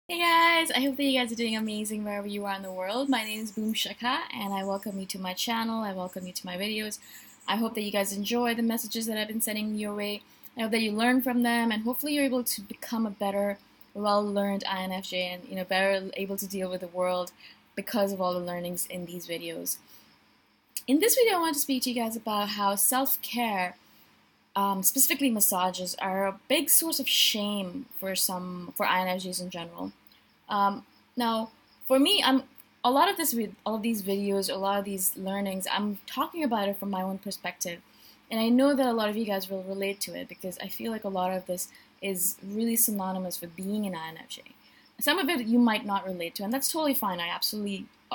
Hey guys, I hope that you guys are doing amazing wherever you are in the world. My name is Boom Shaka and I welcome you to my channel. I welcome you to my videos. I hope that you guys enjoy the messages that I've been sending your way. I hope that you learn from them and hopefully you're able to become a better, well-learned INFJ and better able to deal with the world because of all the learnings in these videos. In this video, I want to speak to you guys about how self-care, specifically massages, are a big source of shame for INFJs in general. Now, for me, a lot of all of these videos, a lot of these learnings, I'm talking about it from my own perspective, and I know that a lot of you guys will relate to it because I feel like a lot of this is really synonymous with being an INFJ. Some of it you might not relate to, and that's totally fine.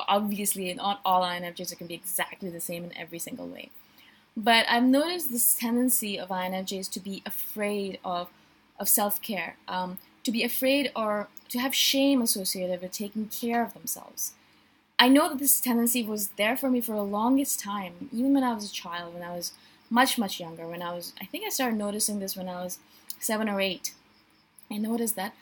Obviously, not all INFJs can be exactly the same in every single way. But I've noticed this tendency of INFJs to be afraid of self-care, to be afraid or to have shame associated with taking care of themselves. I know that this tendency was there for me for the longest time, even when I was a child, when I was much, much younger. I think I started noticing this when I was 7 or 8. I noticed that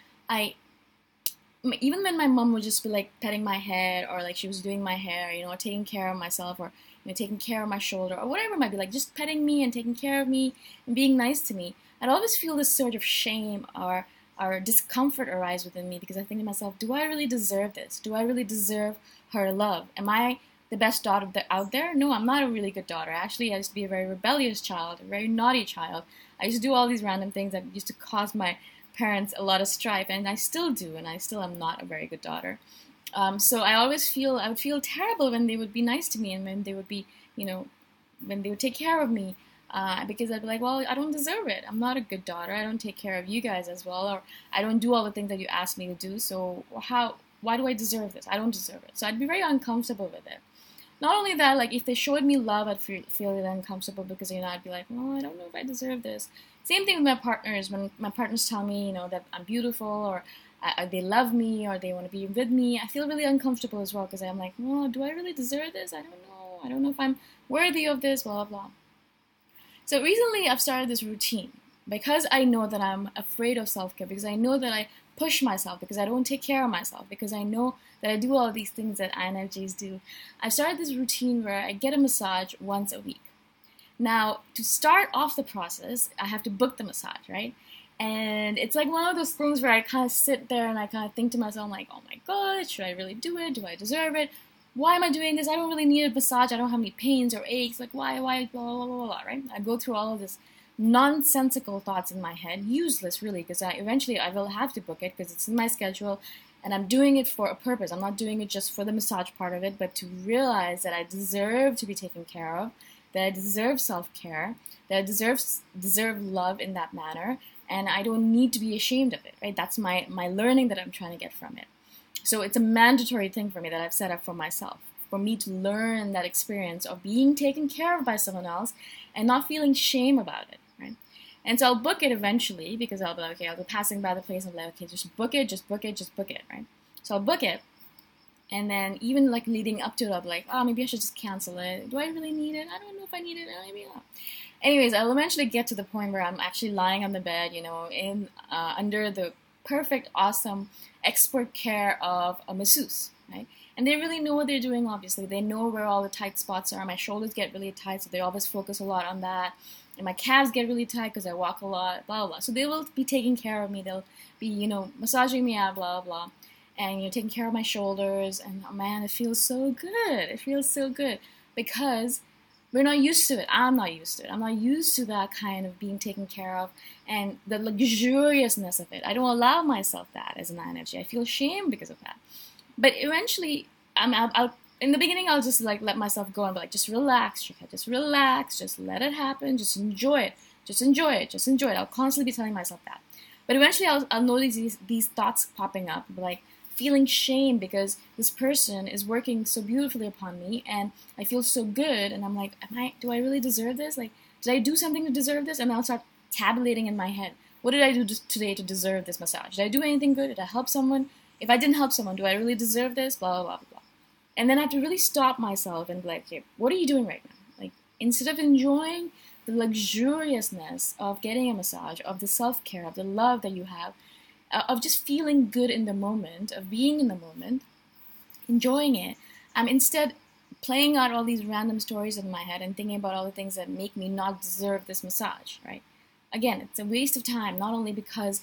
even when my mom would just be like petting my head or like she was doing my hair, or taking care of myself or taking care of my shoulder or whatever it might be, like just petting me and taking care of me and being nice to me, I'd always feel this sort of shame or discomfort arise within me because I think to myself, do I really deserve this? Do I really deserve her love? Am I the best daughter out there? No, I'm not a really good daughter. Actually, I used to be a very rebellious child, a very naughty child. I used to do all these random things that used to cause my parents a lot of strife, and I still do, and I still am not a very good daughter. So I would feel terrible when they would be nice to me and when they would be, when they would take care of me, because I'd be like, well, I don't deserve it. I'm not a good daughter. I don't take care of you guys as well, or I don't do all the things that you asked me to do. So why do I deserve this? I don't deserve it. So I'd be very uncomfortable with it. Not only that, like if they showed me love, I'd feel really uncomfortable because I'd be like, well, I don't know if I deserve this. Same thing with my partners. When my partners tell me, that I'm beautiful or they love me or they want to be with me, I feel really uncomfortable as well because I'm like, well, do I really deserve this? I don't know. I don't know if I'm worthy of this, blah, blah, blah. So recently I've started this routine because I know that I'm afraid of self-care, because I know that I push myself, because I don't take care of myself, because I know that I do all these things that INFJs do. I've started this routine where I get a massage once a week. Now, to start off the process, I have to book the massage, right? And it's like one of those things where I kind of sit there and I kind of think to myself, like, oh my God, should I really do it? Do I deserve it? Why am I doing this? I don't really need a massage. I don't have any pains or aches. Like, why, blah, blah, blah, blah, blah, right? I go through all of this nonsensical thoughts in my head, useless really, because eventually I will have to book it because it's in my schedule and I'm doing it for a purpose. I'm not doing it just for the massage part of it, but to realize that I deserve to be taken care of, that I deserve self-care, that I deserve love in that manner, and I don't need to be ashamed of it, right? That's my learning that I'm trying to get from it. So it's a mandatory thing for me that I've set up for myself, for me to learn that experience of being taken care of by someone else and not feeling shame about it, right? And so I'll book it eventually because I'll be like, okay, I'll be passing by the place and I'll be like, okay, just book it, right? So I'll book it. And then even like leading up to it, I'll be like, oh, maybe I should just cancel it. Do I really need it? I don't know if I need it. Maybe not. Anyways, I'll eventually get to the point where I'm actually lying on the bed, under the perfect, awesome, expert care of a masseuse, right? And they really know what they're doing, obviously. They know where all the tight spots are. My shoulders get really tight, so they always focus a lot on that. And my calves get really tight because I walk a lot, blah, blah, blah. So they will be taking care of me. They'll be, massaging me out, blah, blah, blah. And, taking care of my shoulders. And, oh, man, it feels so good. It feels so good because we're not used to it. I'm not used to it. I'm not used to that kind of being taken care of and the luxuriousness of it. I don't allow myself that as an INFJ. I feel shame because of that. But eventually, I'll in the beginning, I'll just like let myself go and be like, just relax, Shika, just relax, just let it happen, just enjoy it, just enjoy it, just enjoy it. I'll constantly be telling myself that. But eventually, I'll notice these thoughts popping up, like feeling shame because this person is working so beautifully upon me and I feel so good and I'm like, do I really deserve this? Like, did I do something to deserve this? And I'll start tabulating in my head. What did I do today to deserve this massage? Did I do anything good? Did I help someone? If I didn't help someone, do I really deserve this? Blah, blah, blah, blah. And then I have to really stop myself and be like, okay, what are you doing right now? Like, instead of enjoying the luxuriousness of getting a massage, of the self-care, of the love that you have, of just feeling good in the moment, of being in the moment, enjoying it. I'm instead playing out all these random stories in my head and thinking about all the things that make me not deserve this massage, right? Again, it's a waste of time, not only because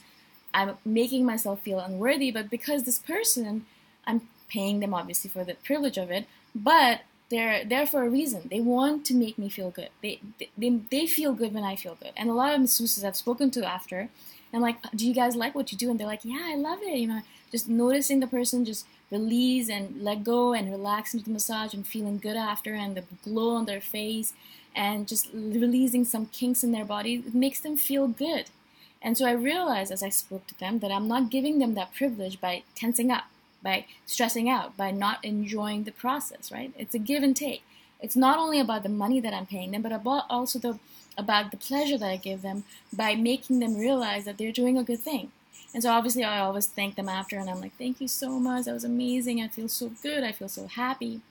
I'm making myself feel unworthy, but because this person, I'm paying them obviously for the privilege of it, but they're there for a reason. They want to make me feel good. They feel good when I feel good. And a lot of masseuses I've spoken to after, I'm like, do you guys like what you do? And they're like, yeah, I love it. You know, just noticing the person just release and let go and relax into the massage and feeling good after, and the glow on their face and just releasing some kinks in their body, it makes them feel good. And so I realized as I spoke to them that I'm not giving them that privilege by tensing up, by stressing out, by not enjoying the process, right? It's a give and take. It's not only about the money that I'm paying them, but about the pleasure that I give them by making them realize that they're doing a good thing. And so obviously I always thank them after, and I'm like, thank you so much, that was amazing, I feel so good, I feel so happy.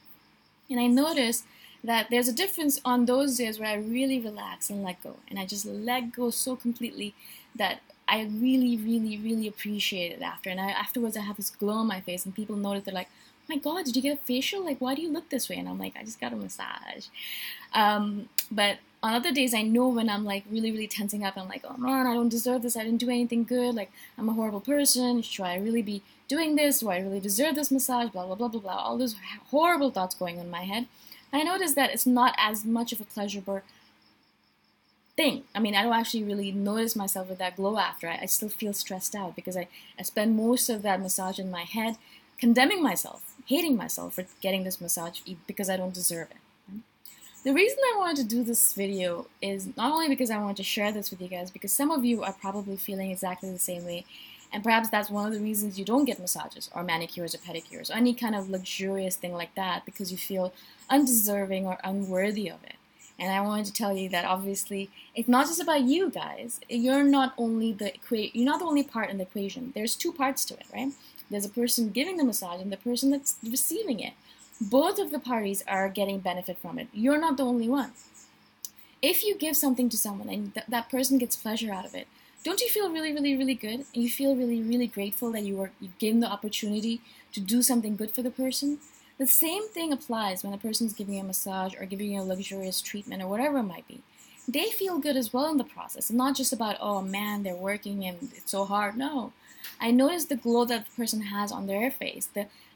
And I noticed that there's a difference on those days where I really relax and let go. And I just let go so completely that I really, really, really appreciate it after. And afterwards I have this glow on my face, and people notice, they're like, oh my God, did you get a facial? Like, why do you look this way? And I'm like, I just got a massage. But on other days, I know when I'm like really, really tensing up, I'm like, oh man, I don't deserve this. I didn't do anything good. Like, I'm a horrible person. Should I really be doing this? Do I really deserve this massage? Blah, blah, blah, blah, blah. All those horrible thoughts going on in my head. And I noticed that it's not as much of a pleasurable thing. I mean, I don't actually really notice myself with that glow after. I still feel stressed out because I spend most of that massage in my head condemning myself, hating myself for getting this massage because I don't deserve it. The reason I wanted to do this video is not only because I wanted to share this with you guys, because some of you are probably feeling exactly the same way, and perhaps that's one of the reasons you don't get massages or manicures or pedicures or any kind of luxurious thing like that, because you feel undeserving or unworthy of it. And I wanted to tell you that obviously it's not just about you guys. You're not the only part in the equation. There's two parts to it, right? There's a person giving the massage and the person that's receiving it. Both of the parties are getting benefit from it. You're not the only one. If you give something to someone and that person gets pleasure out of it, don't you feel really, really, really good? And you feel really, really grateful that you're given the opportunity to do something good for the person? The same thing applies when a person's giving you a massage or giving you a luxurious treatment or whatever it might be. They feel good as well in the process. It's not just about, oh man, they're working and it's so hard. No. I notice the glow that the person has on their face.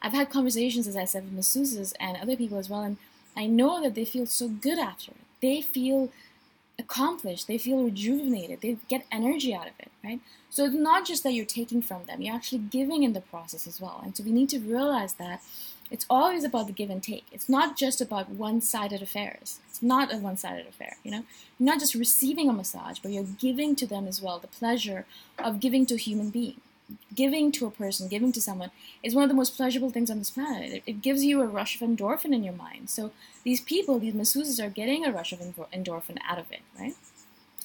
I've had conversations, as I said, with masseuses and other people as well, and I know that they feel so good after it. They feel accomplished. They feel rejuvenated. They get energy out of it, right? So it's not just that you're taking from them. You're actually giving in the process as well. And so we need to realize that it's always about the give and take. It's not just about one-sided affairs. It's not a one-sided affair, you know? You're not just receiving a massage, but you're giving to them as well the pleasure of giving to a human being. Giving to a person, giving to someone is one of the most pleasurable things on this planet. It gives you a rush of endorphin in your mind. So these people, these masseuses, are getting a rush of endorphin out of it, right?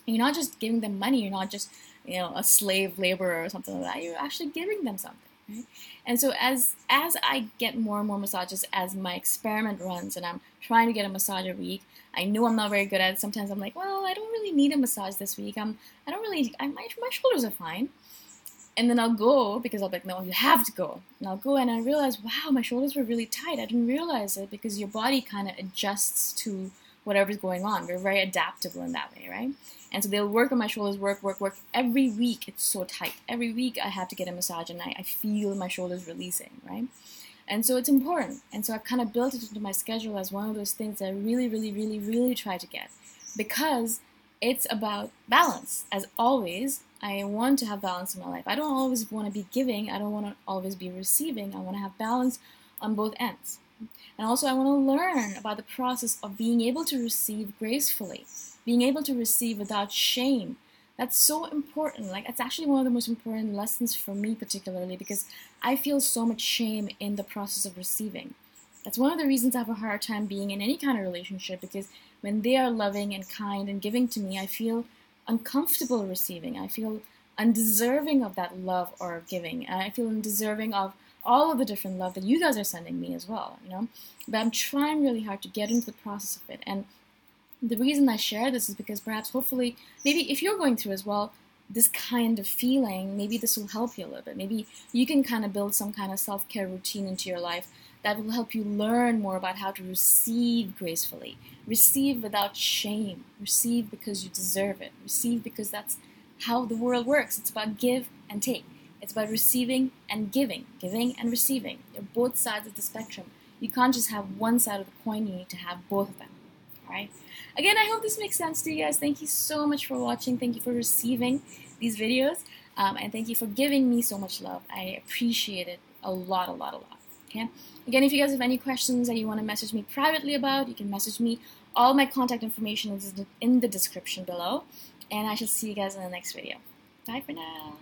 And you're not just giving them money. You're not just, a slave laborer or something like that. You're actually giving them something, right? And so as I get more and more massages, as my experiment runs, and I'm trying to get a massage a week, I know I'm not very good at it. Sometimes I'm like, well, I don't really need a massage this week. My shoulders are fine. And then I'll go, because I'll be like, no, you have to go. And I'll go and I realize, wow, my shoulders were really tight. I didn't realize it, because your body kind of adjusts to whatever's going on. We're very adaptable in that way, right? And so they'll work on my shoulders, work. Every week it's so tight. Every week I have to get a massage and I feel my shoulders releasing, right? And so it's important. And so I've kind of built it into my schedule as one of those things that I really, really, really, really try to get. Because it's about balance. As always, I want to have balance in my life. I don't always want to be giving. I don't want to always be receiving. I want to have balance on both ends. And also I want to learn about the process of being able to receive gracefully, being able to receive without shame. That's so important. Like, it's actually one of the most important lessons for me particularly, because I feel so much shame in the process of receiving. That's one of the reasons I have a hard time being in any kind of relationship, because when they are loving and kind and giving to me, I feel uncomfortable receiving. I feel undeserving of that love or giving. I feel undeserving of all of the different love that you guys are sending me as well, But I'm trying really hard to get into the process of it. And the reason I share this is because perhaps, hopefully, maybe if you're going through as well, this kind of feeling, maybe this will help you a little bit. Maybe you can kind of build some kind of self-care routine into your life that will help you learn more about how to receive gracefully, receive without shame, receive because you deserve it, receive because that's how the world works. It's about give and take. It's about receiving and giving and receiving. They're both sides of the spectrum. You can't just have one side of the coin, you need to have both of them. Alright? Again, I hope this makes sense to you guys. Thank you so much for watching. Thank you for receiving these videos. And thank you for giving me so much love. I appreciate it a lot. Okay? Again, if you guys have any questions that you want to message me privately about, you can message me. All my contact information is in the description below. And I shall see you guys in the next video. Bye for now.